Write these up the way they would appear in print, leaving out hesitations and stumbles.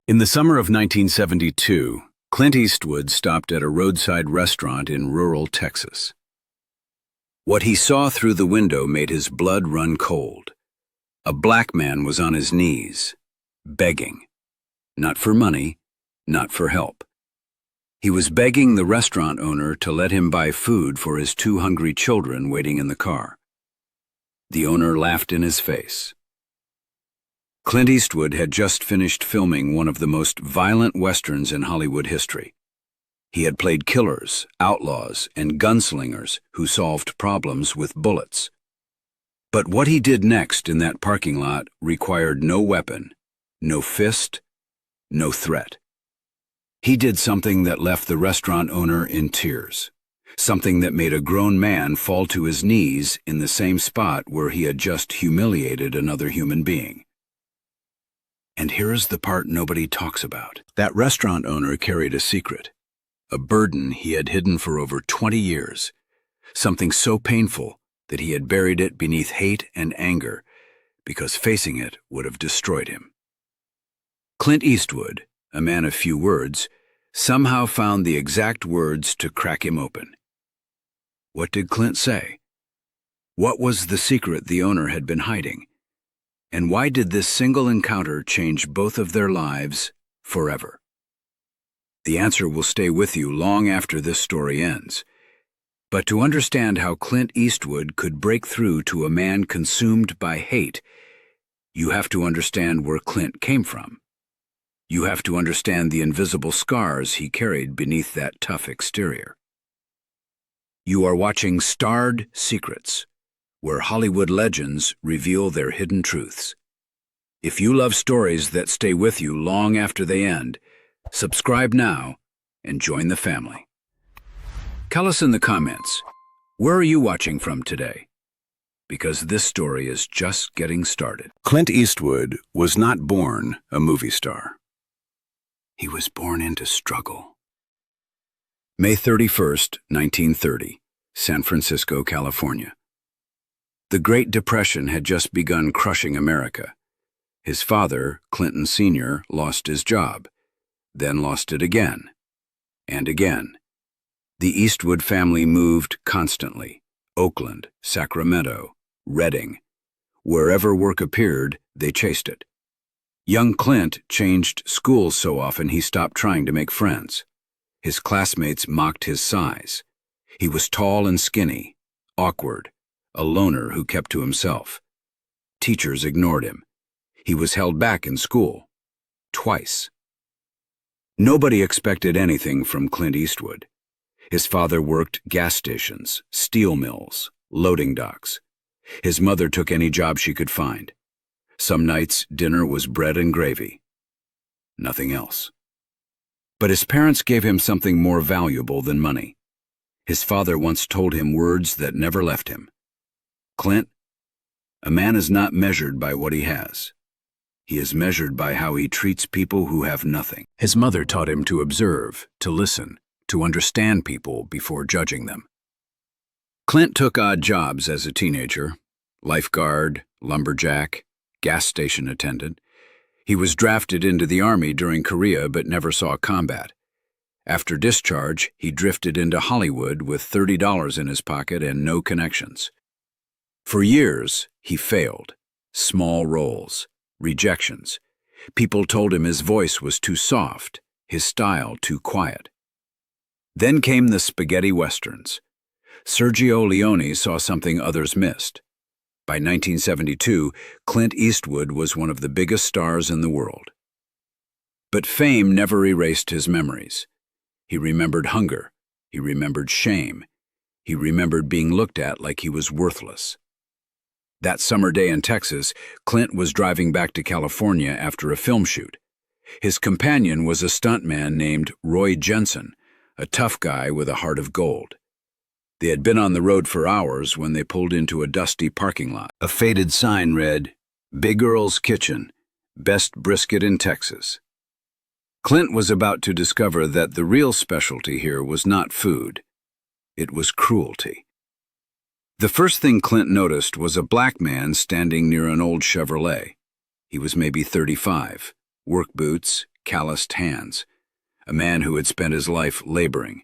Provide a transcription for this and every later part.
In the summer of 1972, Clint Eastwood stopped at a roadside restaurant in rural Texas. What he saw through the window made his blood run cold. A black man was on his knees, begging. Not for money, not for help. He was begging the restaurant owner to let him buy food for his two hungry children waiting in the car. The owner laughed in his face. Clint Eastwood had just finished filming one of the most violent westerns in Hollywood history. He had played killers, outlaws, and gunslingers who solved problems with bullets. But what he did next in that parking lot required no weapon, no fist, no threat. He did something that left the restaurant owner in tears, something that made a grown man fall to his knees in the same spot where he had just humiliated another human being. And here is the part nobody talks about. That restaurant owner carried a secret, a burden he had hidden for over 20 years, something so painful that he had buried it beneath hate and anger, because facing it would have destroyed him. Clint Eastwood, a man of few words, somehow found the exact words to crack him open. What did Clint say? What was the secret the owner had been hiding? And why did this single encounter change both of their lives forever? The answer will stay with you long after this story ends. But to understand how Clint Eastwood could break through to a man consumed by hate, you have to understand where Clint came from. You have to understand the invisible scars he carried beneath that tough exterior. You are watching Starred Secrets, where Hollywood legends reveal their hidden truths. If you love stories that stay with you long after they end, subscribe now and join the family. Tell us in the comments, where are you watching from today? Because this story is just getting started. Clint Eastwood was not born a movie star. He was born into struggle. May 31st, 1930, San Francisco, California. The Great Depression had just begun crushing America. His father, Clinton Sr., lost his job, then lost it again, and again. The Eastwood family moved constantly: Oakland, Sacramento, Redding. Wherever work appeared, they chased it. Young Clint changed schools so often he stopped trying to make friends. His classmates mocked his size. He was tall and skinny, awkward, a loner who kept to himself. Teachers ignored him. He was held back in school, twice. Nobody expected anything from Clint Eastwood. His father worked gas stations, steel mills, loading docks. His mother took any job she could find. Some nights, dinner was bread and gravy. Nothing else. But his parents gave him something more valuable than money. His father once told him words that never left him. Clint, a man is not measured by what he has. He is measured by how he treats people who have nothing. His mother taught him to observe, to listen, to understand people before judging them. Clint took odd jobs as a teenager: lifeguard, lumberjack, gas station attendant. He was drafted into the Army during Korea but never saw combat. After discharge, he drifted into Hollywood with $30 in his pocket and no connections. For years, he failed. Small roles, rejections. People told him his voice was too soft, his style too quiet. Then came the spaghetti westerns. Sergio Leone saw something others missed. By 1972, Clint Eastwood was one of the biggest stars in the world. But fame never erased his memories. He remembered hunger. He remembered shame. He remembered being looked at like he was worthless. That summer day in Texas, Clint was driving back to California after a film shoot. His companion was a stuntman named Roy Jensen, a tough guy with a heart of gold. They had been on the road for hours when they pulled into a dusty parking lot. A faded sign read, "Big Earl's Kitchen, best brisket in Texas." Clint was about to discover that the real specialty here was not food. It was cruelty. The first thing Clint noticed was a black man standing near an old Chevrolet. He was maybe 35, work boots, calloused hands, a man who had spent his life laboring.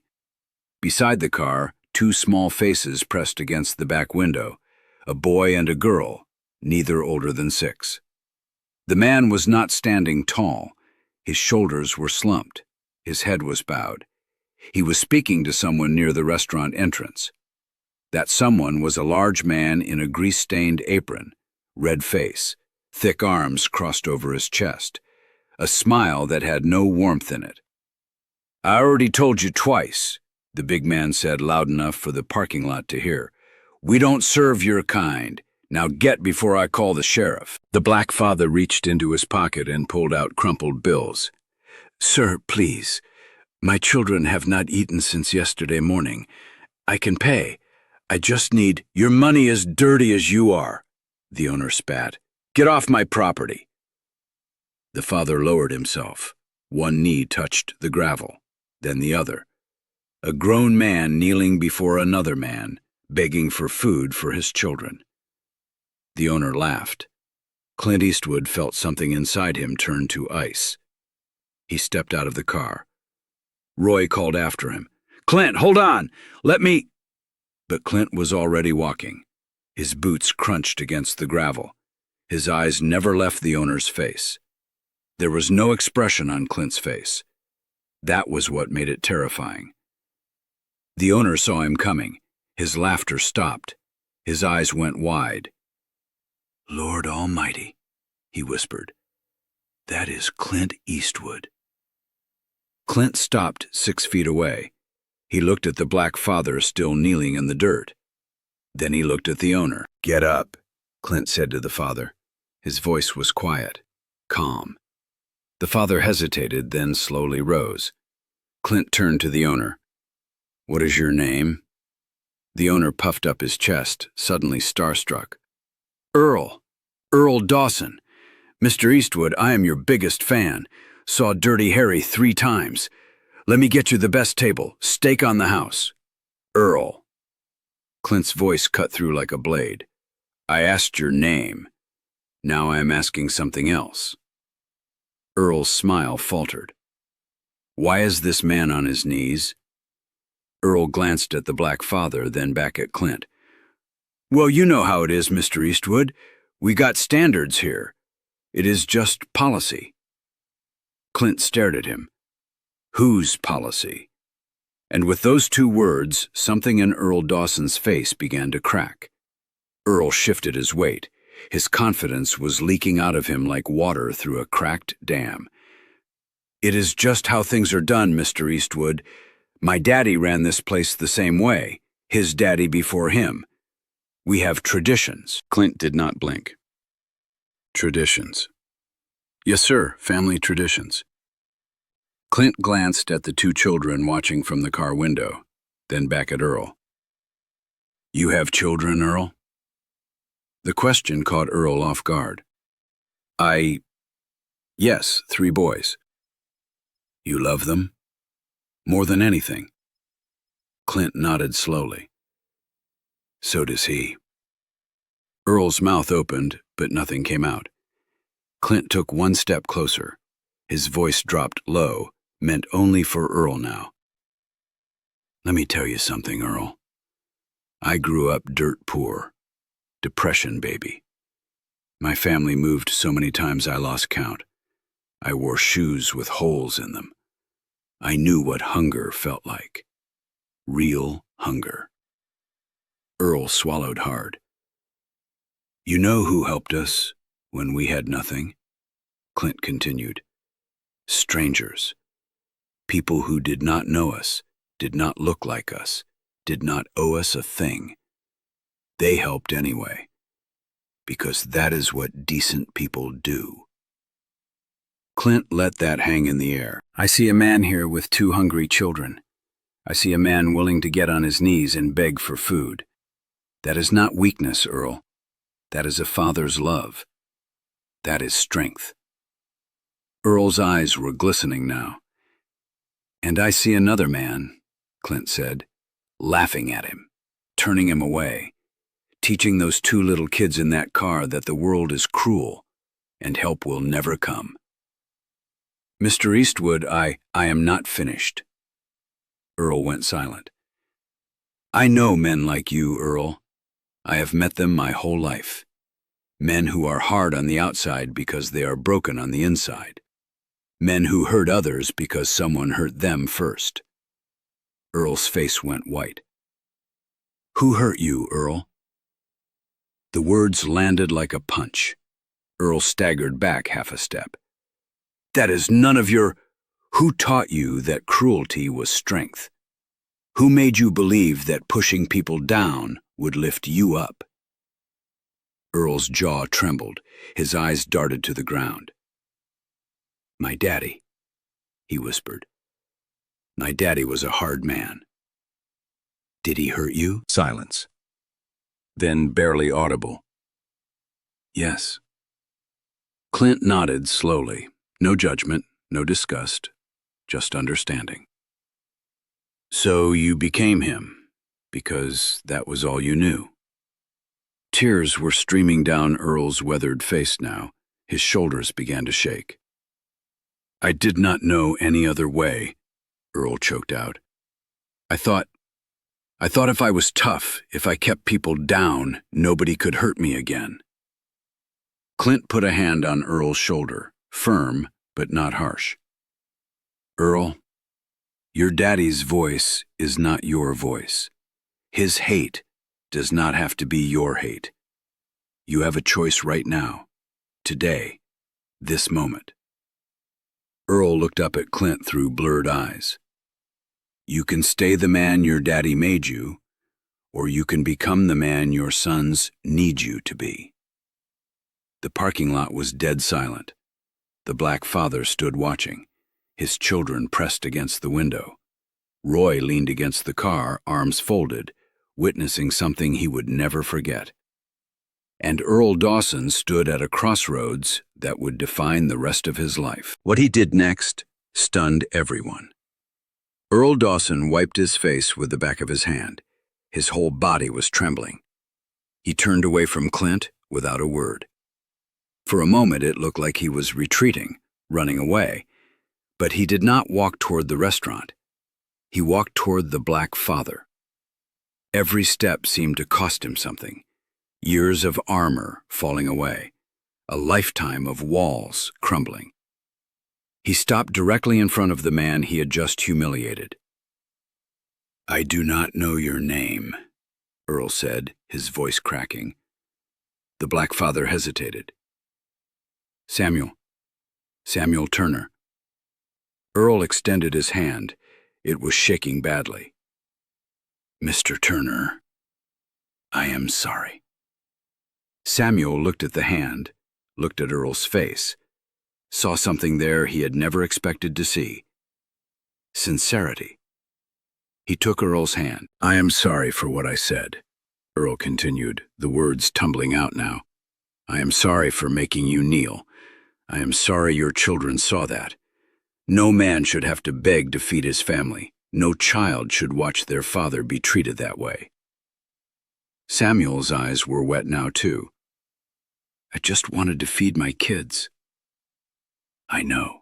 Beside the car, two small faces pressed against the back window, a boy and a girl, neither older than 6. The man was not standing tall. His shoulders were slumped. His head was bowed. He was speaking to someone near the restaurant entrance. That someone was a large man in a grease-stained apron, red face, thick arms crossed over his chest, a smile that had no warmth in it. "I already told you twice," the big man said loud enough for the parking lot to hear. "We don't serve your kind. Now get before I call the sheriff." The black father reached into his pocket and pulled out crumpled bills. "Sir, please. My children have not eaten since yesterday morning. I can pay. I just need—" "Your money is dirty as you are," the owner spat. "Get off my property." The father lowered himself. One knee touched the gravel, then the other. A grown man kneeling before another man, begging for food for his children. The owner laughed. Clint Eastwood felt something inside him turn to ice. He stepped out of the car. Roy called after him. "Clint, hold on! Let me—" But Clint was already walking. His boots crunched against the gravel. His eyes never left the owner's face. There was no expression on Clint's face. That was what made it terrifying. The owner saw him coming. His laughter stopped. His eyes went wide. "Lord Almighty," he whispered. "That is Clint Eastwood." Clint stopped 6 feet away. He looked at the black father still kneeling in the dirt. Then he looked at the owner. "Get up," Clint said to the father. His voice was quiet, calm. The father hesitated, then slowly rose. Clint turned to the owner. "What is your name?" The owner puffed up his chest, suddenly starstruck. Earl Dawson. Mr. Eastwood, I am your biggest fan. Saw Dirty Harry 3 times. Let me get you the best table. Steak on the house." "Earl." Clint's voice cut through like a blade. "I asked your name. Now I am asking something else." Earl's smile faltered. "Why is this man on his knees?" Earl glanced at the black father, then back at Clint. "Well, you know how it is, Mr. Eastwood. We got standards here. It is just policy." Clint stared at him. Whose policy? And with those 2 words, something in Earl Dawson's face began to crack. Earl shifted his weight. His confidence was leaking out of him like water through a cracked dam. "It is just how things are done, Mr. Eastwood. My daddy ran this place the same way, his daddy before him. We have traditions." Clint did not blink. "Traditions." "Yes, sir, family traditions." Clint glanced at the 2 children watching from the car window, then back at Earl. "You have children, Earl?" The question caught Earl off guard. Yes, 3 boys." "You love them?" "More than anything." Clint nodded slowly. "So does he." Earl's mouth opened, but nothing came out. Clint took 1 step closer. His voice dropped low, meant only for Earl now. "Let me tell you something, Earl. I grew up dirt poor. Depression baby. My family moved so many times I lost count. I wore shoes with holes in them. I knew what hunger felt like. Real hunger." Earl swallowed hard. "You know who helped us when we had nothing?" Clint continued. "Strangers. People who did not know us, did not look like us, did not owe us a thing. They helped anyway, because that is what decent people do." Clint let that hang in the air. "I see a man here with 2 hungry children. I see a man willing to get on his knees and beg for food. That is not weakness, Earl. That is a father's love. That is strength." Earl's eyes were glistening now. "And I see another man," Clint said, "laughing at him, turning him away, teaching those 2 little kids in that car that the world is cruel and help will never come." Mr. Eastwood, I am not finished. Earl went silent. I know men like you, Earl. I have met them my whole life. Men who are hard on the outside because they are broken on the inside. Men who hurt others because someone hurt them first. Earl's face went white. Who hurt you, Earl? The words landed like a punch. Earl staggered back half a step. That is none of your... Who taught you that cruelty was strength? Who made you believe that pushing people down would lift you up? Earl's jaw trembled. His eyes darted to the ground. My daddy, he whispered. My daddy was a hard man. Did he hurt you? Silence. Then barely audible. Yes. Clint nodded slowly. No judgment, no disgust, just understanding. So you became him, because that was all you knew. Tears were streaming down Earl's weathered face now. His shoulders began to shake. I did not know any other way, Earl choked out. I thought if I was tough, if I kept people down, nobody could hurt me again. Clint put a hand on Earl's shoulder, firm but not harsh. Earl, your daddy's voice is not your voice. His hate does not have to be your hate. You have a choice right now, today, this moment. Earl looked up at Clint through blurred eyes. You can stay the man your daddy made you, or you can become the man your sons need you to be. The parking lot was dead silent. The black father stood watching, his children pressed against the window. Roy leaned against the car, arms folded, witnessing something he would never forget. And Earl Dawson stood at a crossroads that would define the rest of his life. What he did next stunned everyone. Earl Dawson wiped his face with the back of his hand. His whole body was trembling. He turned away from Clint without a word. For a moment it looked like he was retreating, running away. But he did not walk toward the restaurant. He walked toward the black father. Every step seemed to cost him something. Years of armor falling away. A lifetime of walls crumbling. He stopped directly in front of the man he had just humiliated. I do not know your name, Earl said, his voice cracking. The black father hesitated. Samuel Turner. Earl extended his hand. It was shaking badly. Mr. Turner, I am sorry. Samuel looked at the hand, looked at Earl's face, saw something there he had never expected to see. Sincerity. He took Earl's hand. I am sorry for what I said, Earl continued, the words tumbling out now. I am sorry for making you kneel. I am sorry your children saw that. No man should have to beg to feed his family. No child should watch their father be treated that way. Samuel's eyes were wet now too. I just wanted to feed my kids. I know,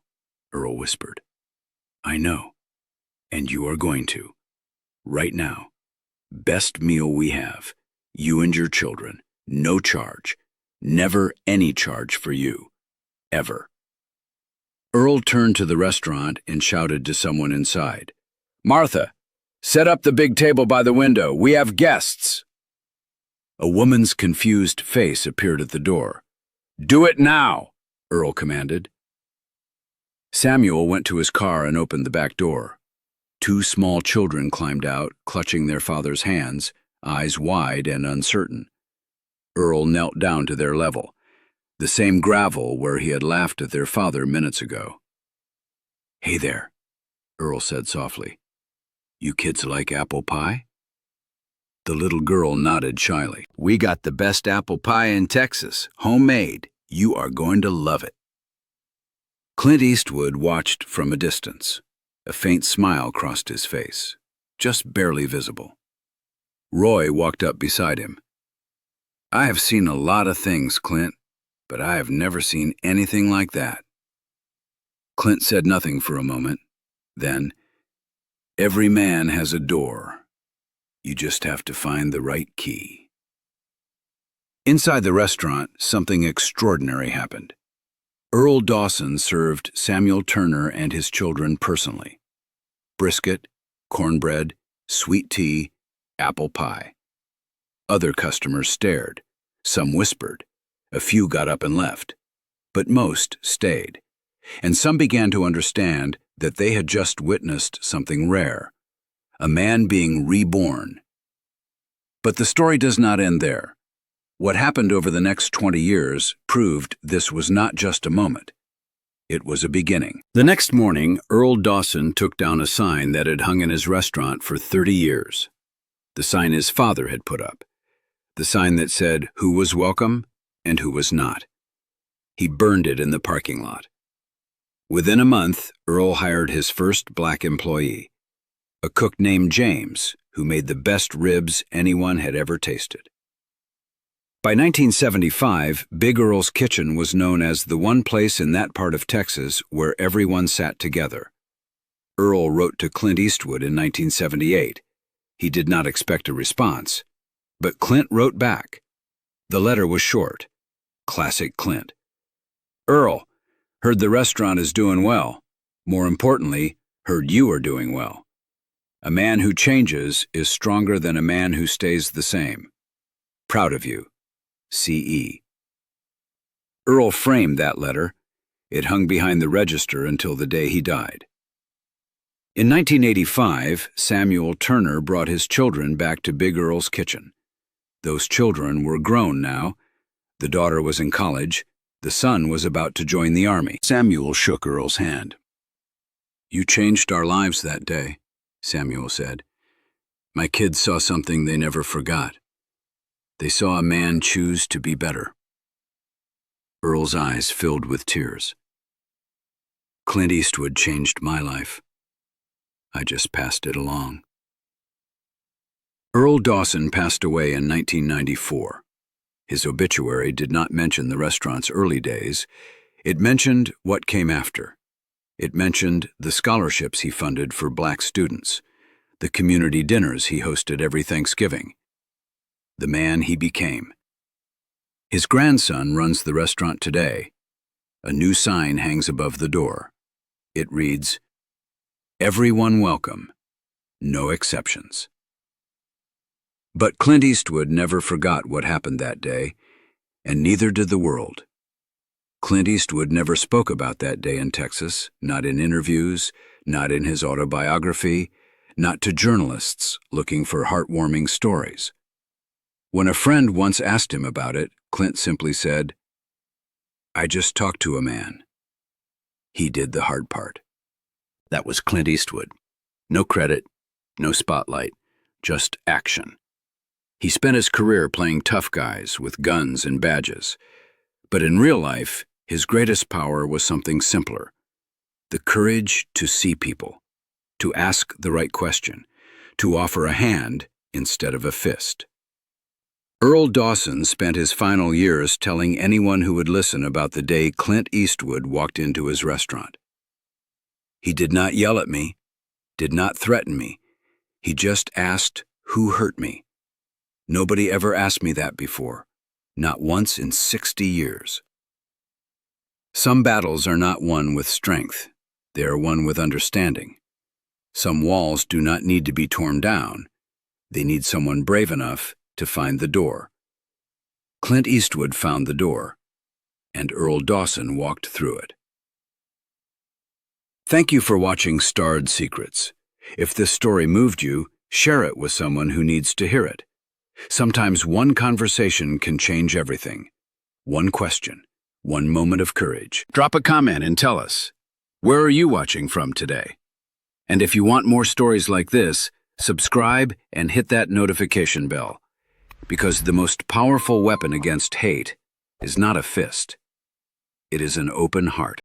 Earl whispered. I know. And you are going to. Right now. Best meal we have. You and your children. No charge. Never any charge for you. Ever. Earl turned to the restaurant and shouted to someone inside. Martha, set up the big table by the window. We have guests. A woman's confused face appeared at the door. Do it now, Earl commanded. Samuel went to his car and opened the back door. Two small children climbed out, clutching their father's hands, eyes wide and uncertain. Earl knelt down to their level, the same gravel where he had laughed at their father minutes ago. Hey there, Earl said softly. You kids like apple pie? The little girl nodded shyly. We got the best apple pie in Texas, homemade. You are going to love it. Clint Eastwood watched from a distance. A faint smile crossed his face, just barely visible. Roy walked up beside him. I have seen a lot of things, Clint, but I have never seen anything like that. Clint said nothing for a moment. Then, "Every man has a door. You just have to find the right key." Inside the restaurant, something extraordinary happened. Earl Dawson served Samuel Turner and his children personally. Brisket, cornbread, sweet tea, apple pie. Other customers stared. Some whispered. A few got up and left. But most stayed. And some began to understand that they had just witnessed something rare. A man being reborn. But the story does not end there. What happened over the next 20 years proved this was not just a moment. It was a beginning. The next morning, Earl Dawson took down a sign that had hung in his restaurant for 30 years. The sign his father had put up. The sign that said who was welcome and who was not. He burned it in the parking lot. Within a month, Earl hired his first black employee, a cook named James, who made the best ribs anyone had ever tasted. By 1975, Big Earl's Kitchen was known as the one place in that part of Texas where everyone sat together. Earl wrote to Clint Eastwood in 1978. He did not expect a response, but Clint wrote back. The letter was short. Classic Clint. "Earl, heard the restaurant is doing well. More importantly, heard you are doing well. A man who changes is stronger than a man who stays the same. Proud of you. C.E." Earl framed that letter. It hung behind the register until the day he died. In 1985, Samuel Turner brought his children back to Big Earl's Kitchen. Those children were grown now. The daughter was in college. The son was about to join the army. Samuel shook Earl's hand. "You changed our lives that day," Samuel said. "My kids saw something they never forgot. They saw a man choose to be better." Earl's eyes filled with tears. "Clint Eastwood changed my life. I just passed it along." Earl Dawson passed away in 1994. His obituary did not mention the restaurant's early days. It mentioned what came after. It mentioned the scholarships he funded for black students, the community dinners he hosted every Thanksgiving, the man he became. His grandson runs the restaurant today. A new sign hangs above the door. It reads, "Everyone welcome, no exceptions." But Clint Eastwood never forgot what happened that day, and neither did the world. Clint Eastwood never spoke about that day in Texas, not in interviews, not in his autobiography, not to journalists looking for heartwarming stories. When a friend once asked him about it, Clint simply said, "I just talked to a man. He did the hard part." That was Clint Eastwood. No credit, no spotlight, just action. He spent his career playing tough guys with guns and badges. But in real life, his greatest power was something simpler. The courage to see people, to ask the right question, to offer a hand instead of a fist. Earl Dawson spent his final years telling anyone who would listen about the day Clint Eastwood walked into his restaurant. "He did not yell at me, did not threaten me. He just asked who hurt me. Nobody ever asked me that before, not once in 60 years. Some battles are not won with strength. They are won with understanding. Some walls do not need to be torn down. They need someone brave enough to find the door. Clint Eastwood found the door, and Earl Dawson walked through it. Thank you for watching Starred Secrets. If this story moved you, share it with someone who needs to hear it. Sometimes one conversation can change everything. One question, one moment of courage. Drop a comment and tell us, where are you watching from today? And if you want more stories like this, subscribe and hit that notification bell. Because the most powerful weapon against hate is not a fist. It is an open heart.